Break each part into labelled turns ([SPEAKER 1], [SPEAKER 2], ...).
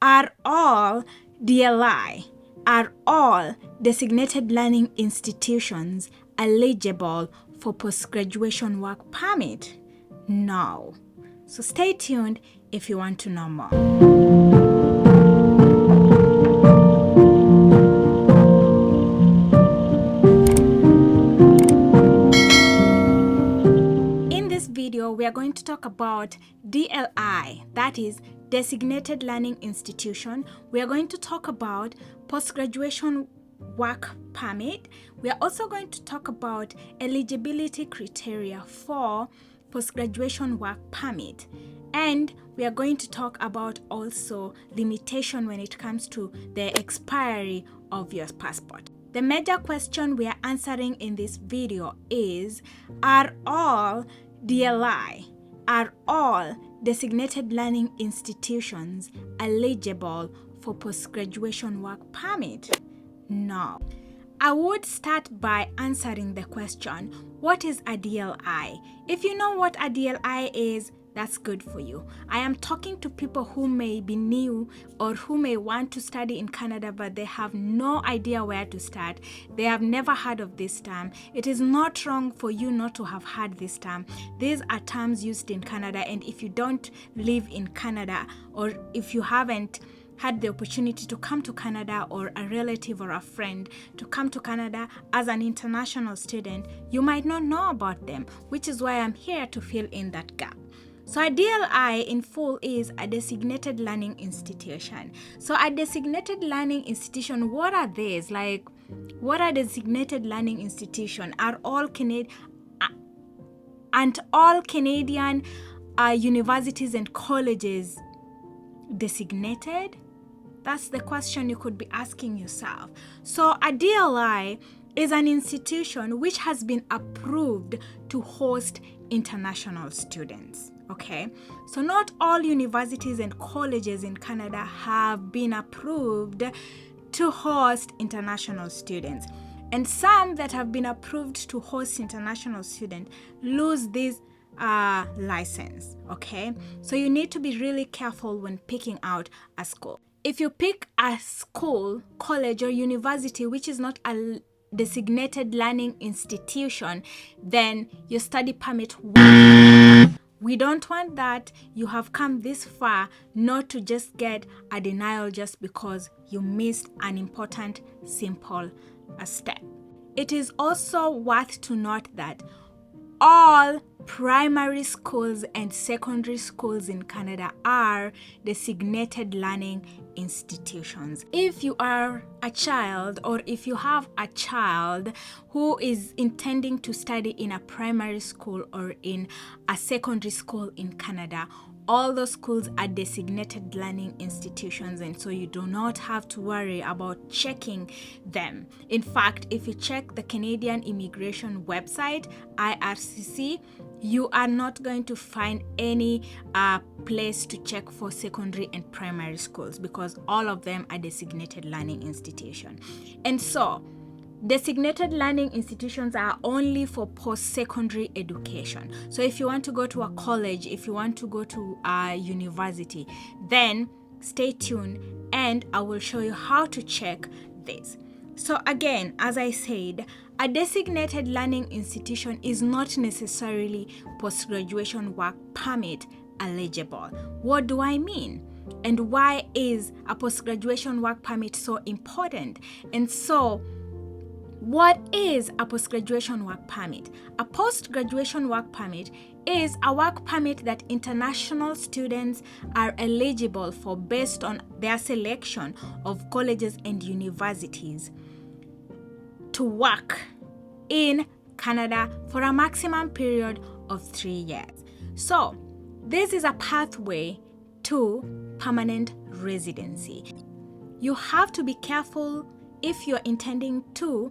[SPEAKER 1] Are all DLI, are all designated learning institutions eligible for postgraduation work permit? No. So stay tuned if you want to know more. In this video, we are going to talk about DLI, that is Designated Learning Institution. We are going to talk about postgraduation work permit. We are also going to talk about eligibility criteria for postgraduation work permit. And we are going to talk about also limitation when it comes to the expiry of your passport. The major question we are answering in this video is, are all DLI, are all designated learning institutions eligible for postgraduation work permit? No. I would start by answering the question, what is a DLI? If you know what a DLI is, that's good for you. I am talking to people who may be new or who may want to study in Canada, but they have no idea where to start. They have never heard of this term. It is not wrong for you not to have heard this term. These are terms used in Canada, and if you don't live in Canada, or if you haven't had the opportunity to come to Canada, or a relative or a friend to come to Canada as an international student, you might not know about them, which is why I'm here to fill in that gap. So a DLI in full is a designated learning institution. So a designated learning institution, what are these? Like, what are designated learning institution? Are all Canadian universities and colleges designated? That's the question you could be asking yourself. So a DLI is an institution which has been approved to host international students. Okay, so not all universities and colleges in Canada have been approved to host international students. And some that have been approved to host international students lose this license. Okay, so you need to be really careful when picking out a school. If you pick a school, college, or university which is not a designated learning institution, then your study permit won't. We don't want that. You have come this far not to just get a denial just because you missed an important, simple step. It is also worth to note that all primary schools and secondary schools in Canada are designated learning institutions. If you are a child, or if you have a child who is intending to study in a primary school or in a secondary school in Canada, all those schools are designated learning institutions, and so you do not have to worry about checking them. In fact, if you check the Canadian immigration website, IRCC, you are not going to find any place to check for secondary and primary schools, because all of them are designated learning institutions. And so designated learning institutions are only for post-secondary education. So if you want to go to a college, if you want to go to a university, then stay tuned and I will show you how to check this. So again, as I said, a designated learning institution is not necessarily postgraduation work permit eligible. What do I mean? And why is a postgraduation work permit so important? And so, what is a postgraduation work permit? A postgraduation work permit is a work permit that international students are eligible for based on their selection of colleges and universities to work in Canada for a maximum period of 3 years. So, this is a pathway to permanent residency. You have to be careful if you're intending to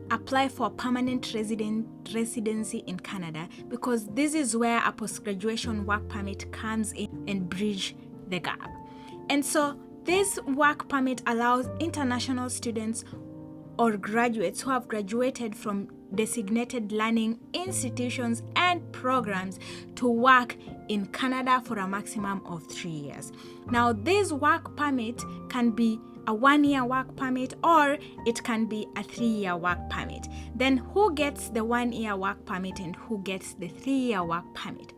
[SPEAKER 1] apply for permanent residency in Canada, because this is where a postgraduation work permit comes in and bridge the gap. And so this work permit allows international students or graduates who have graduated from designated learning institutions and programs to work in Canada for a maximum of 3 years. Now, this work permit can be a 1-year work permit or it can be a 3-year work permit. Then who gets the 1-year work permit and who gets the 3-year work permit?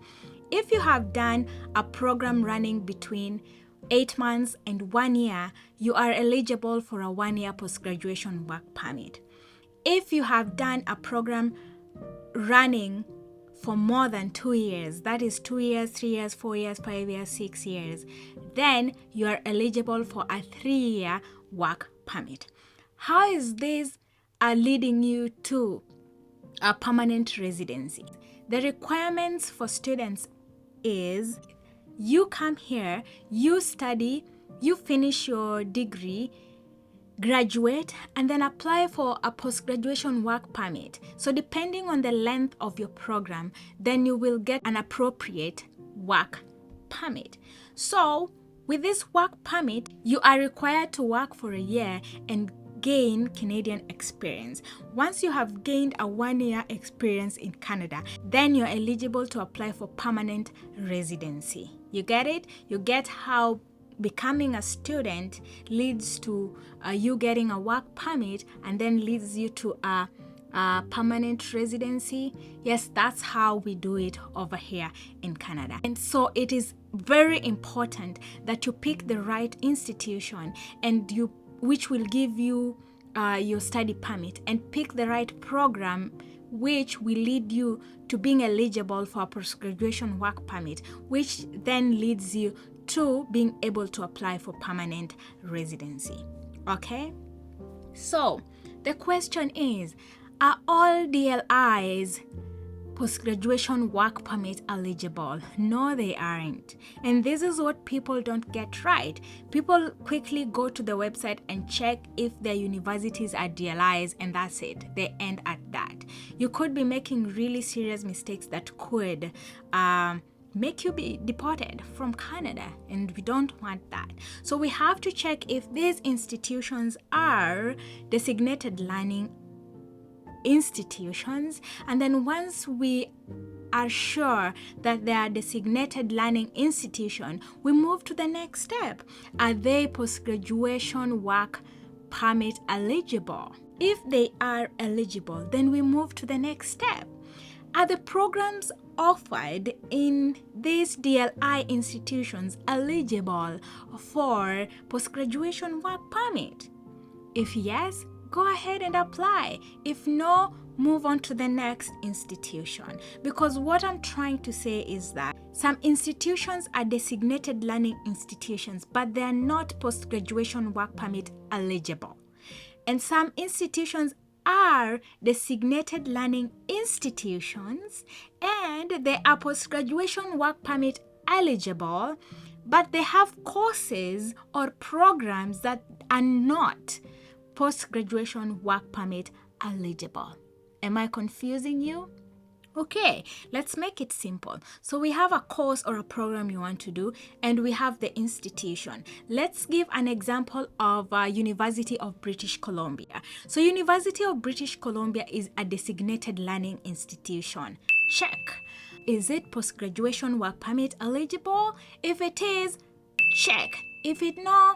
[SPEAKER 1] If you have done a program running between 8 months and 1 year, you are eligible for a 1-year post-graduation work permit. If you have done a program running for more than 2 years, that is 2 years, 3 years, 4 years, 5 years, 6 years, then you are eligible for a 3-year work permit. How is this leading you to a permanent residency? The requirements for students is you come here, you study, you finish your degree, graduate, and then apply for a post-graduation work permit. So depending on the length of your program, then you will get an appropriate work permit. So with this work permit, you are required to work for a year and gain Canadian experience. Once you have gained a 1-year experience in Canada, then you're eligible to apply for permanent residency. You get it? You get how becoming a student leads to you getting a work permit and then leads you to a permanent residency. Yes, that's how we do it over here in Canada. And so it is very important that you pick the right institution and which will give you your study permit, and pick the right program which will lead you to being eligible for a post-graduation work permit, which then leads you to being able to apply for permanent residency. Okay? So, the question is, are all DLIs post-graduation work permit eligible? No, they aren't. And this is what people don't get right. People quickly go to the website and check if their universities are DLIs, and that's it. They end at that. You could be making really serious mistakes that could make you be deported from Canada, and we don't want that. So we have to check if these institutions are designated learning institutions, and then once we are sure that they are designated learning institution, we move to the next step. Are they post-graduation work permit eligible? If they are eligible, then we move to the next step. Are the programs offered in these DLI institutions eligible for post-graduation work permit? If yes, go ahead and apply. If no, move on to the next institution. Because what I'm trying to say is that some institutions are designated learning institutions, but they are not post-graduation work permit eligible. And some institutions are designated learning institutions and they are post-graduation work permit eligible, but they have courses or programs that are not post-graduation work permit eligible. Am I confusing you? Okay, let's make it simple. So we have a course or a program you want to do, and we have the institution. Let's give an example of University of British Columbia. So University of British Columbia is a designated learning institution. Check. Is it post-graduation work permit eligible? If it is, check. If it no,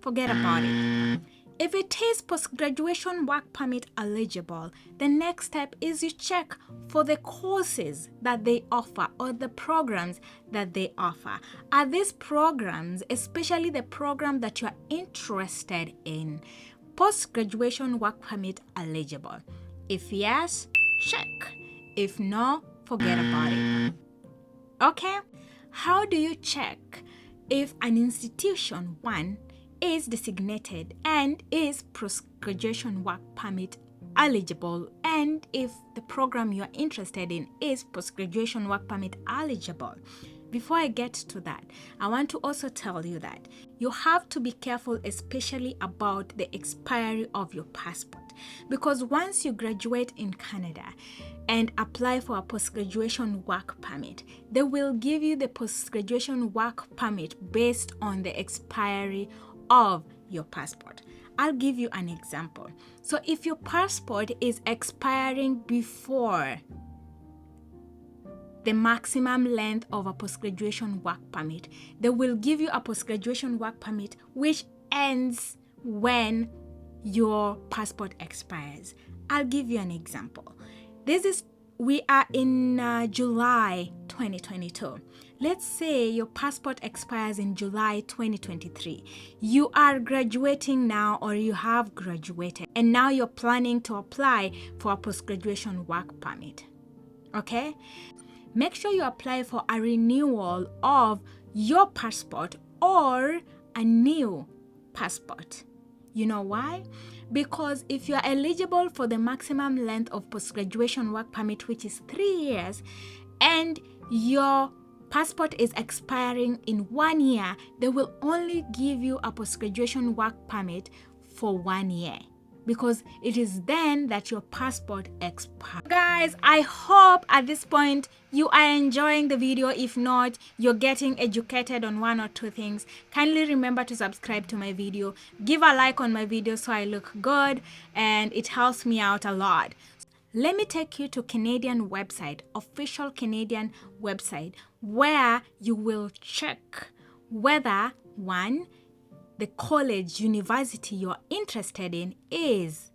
[SPEAKER 1] forget about it. If it is post-graduation work permit eligible, the next step is you check for the courses that they offer or the programs that they offer. Are these programs, especially the program that you are interested in, post-graduation work permit eligible? If yes, check. If no, forget about it. Okay? How do you check if an institution, one, is designated and is post-graduation work permit eligible, and if the program you're interested in is post-graduation work permit eligible? Before I get to that, I want to also tell you that you have to be careful, especially about the expiry of your passport, because once you graduate in Canada and apply for a post-graduation work permit, they will give you the post-graduation work permit based on the expiry of your passport. I'll give you an example. So if your passport is expiring before the maximum length of a post-graduation work permit, they will give you a post-graduation work permit which ends when your passport expires. I'll give you an example. We are in July 2022. Let's say your passport expires in July 2023. You are graduating now, or you have graduated, and now you're planning to apply for a post-graduation work permit. Okay? Make sure you apply for a renewal of your passport or a new passport. You know why? Because if you are eligible for the maximum length of post-graduation work permit, which is 3 years, and your passport is expiring in 1 year, they will only give you a post-graduation work permit for 1 year, because it is then that your passport expires. Guys, I hope at this point you are enjoying the video. If not, you're getting educated on 1 or 2 things. Kindly remember to subscribe to my video, give a like on my video so I look good, and it helps me out a lot. Let me take you to Canadian website, official Canadian website, where you will check whether 1, the college, university you're interested in is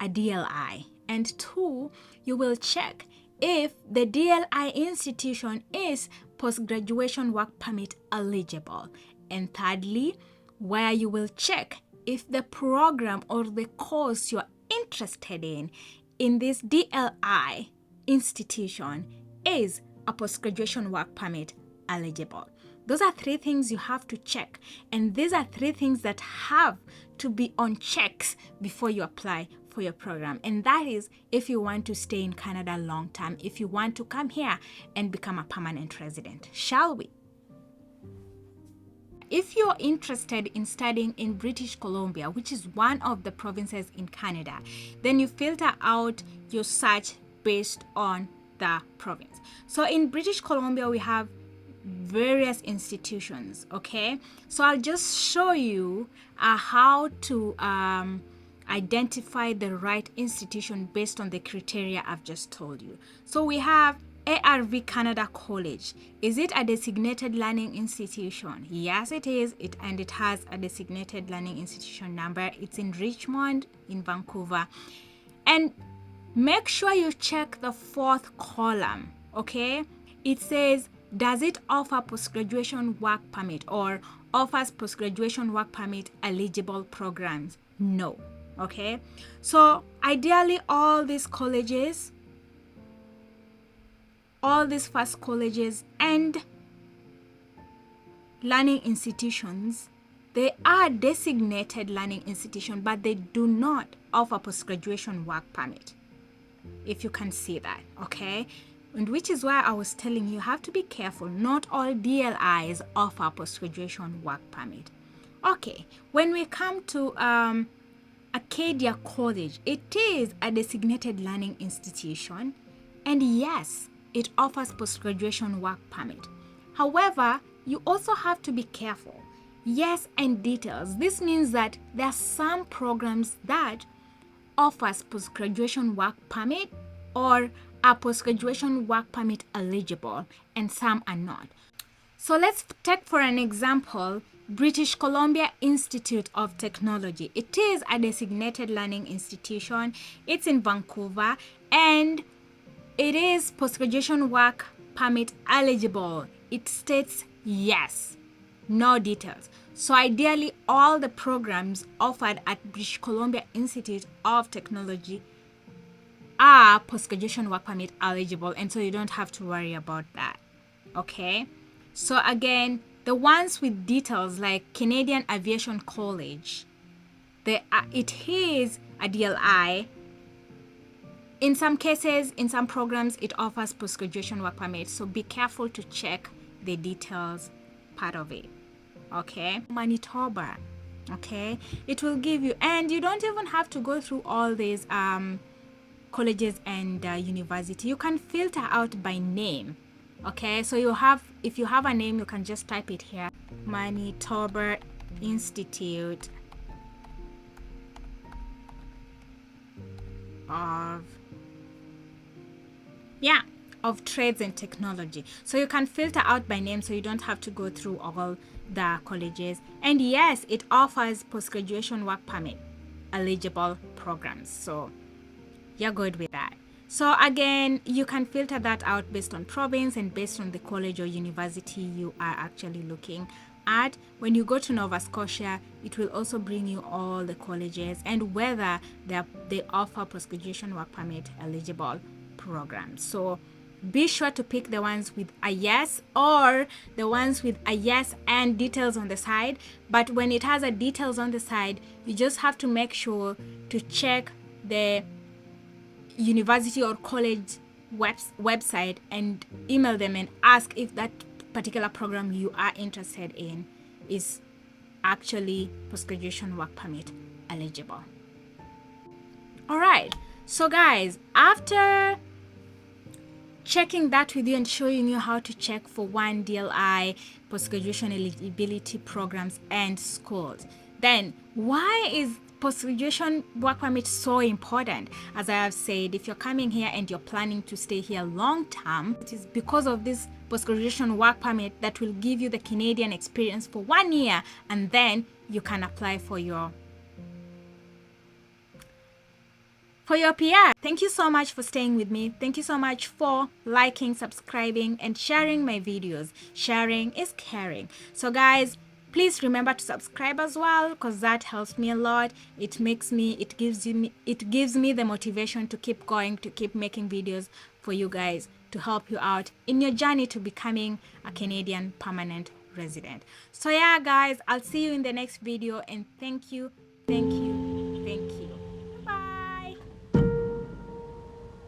[SPEAKER 1] a DLI, and 2, you will check if the DLI institution is post-graduation work permit eligible, and thirdly, where you will check if the program or the course you're interested in this DLI institution is a post-graduation work permit eligible. Those are 3 things you have to check, and these are 3 things that have to be on checks before you apply for your program. And that is if you want to stay in Canada long term, if you want to come here and become a permanent resident. Shall we? If you're interested in studying in British Columbia, which is one of the provinces in Canada, then you filter out your search based on the province. So in British Columbia, we have various institutions. Okay, so I'll just show you how to identify the right institution based on the criteria I've just told you. So we have ARV Canada College. Is it a designated learning institution? Yes, it is. And it has a designated learning institution number. It's in Richmond, in Vancouver. And make sure you check the 4th column. Okay, it says, does it offer post-graduation work permit or offers post-graduation work permit eligible programs? No. Okay, so ideally all these colleges, all these first colleges and learning institutions, they are designated learning institutions, but they do not offer post-graduation work permit, if you can see that. Okay, and which is why I was telling you have to be careful. Not all DLIs offer post-graduation work permit. Okay, when we come to Acadia College, it is a designated learning institution, and yes, it offers post-graduation work permit. However, you also have to be careful. Yes, and details. This means that there are some programs that offers post-graduation work permit or are post-graduation work permit eligible, and some are not. So let's take for an example British Columbia Institute of Technology. It is a designated learning institution. It's in Vancouver, and it is post-graduation work permit eligible. It states yes, no details. So ideally all the programs offered at British Columbia Institute of Technology are post-graduation work permit eligible, and so you don't have to worry about that. Okay, so again, the ones with details like Canadian Aviation College, it is a DLI. In some cases, in some programs, it offers post-graduation work permit, so be careful to check the details part of it. Okay, Manitoba, okay, it will give you, and you don't even have to go through all these colleges and university. You can filter out by name. Okay, so if you have a name, you can just type it here, Manitoba Institute of Trades and Technology. So you can filter out by name, so you don't have to go through all the colleges. And yes, it offers post-graduation work permit eligible programs, so you're good with that. So again, you can filter that out based on province and based on the college or university you are actually looking at. When you go to Nova Scotia, it will also bring you all the colleges and whether they offer post-graduation work permit eligible programs. So be sure to pick the ones with a yes or the ones with a yes and details on the side. But when it has a details on the side, you just have to make sure to check the university or college website and email them and ask if that particular program you are interested in is actually post-graduation work permit eligible. All right, so guys, after checking that with you and showing you how to check for one DLI post-graduation eligibility programs and schools, then why is post-graduation work permit so important? As I have said, if you're coming here and you're planning to stay here long term, it is because of this post-graduation work permit that will give you the Canadian experience for 1 year, and then you can apply for your PR. Thank you so much for staying with me. Thank you so much for liking, subscribing, and sharing my videos. Sharing is caring. So guys, please remember to subscribe as well, because that helps me a lot. It gives me the motivation to keep going, to keep making videos for you guys, to help you out in your journey to becoming a Canadian permanent resident. So yeah guys, I'll see you in the next video, and thank you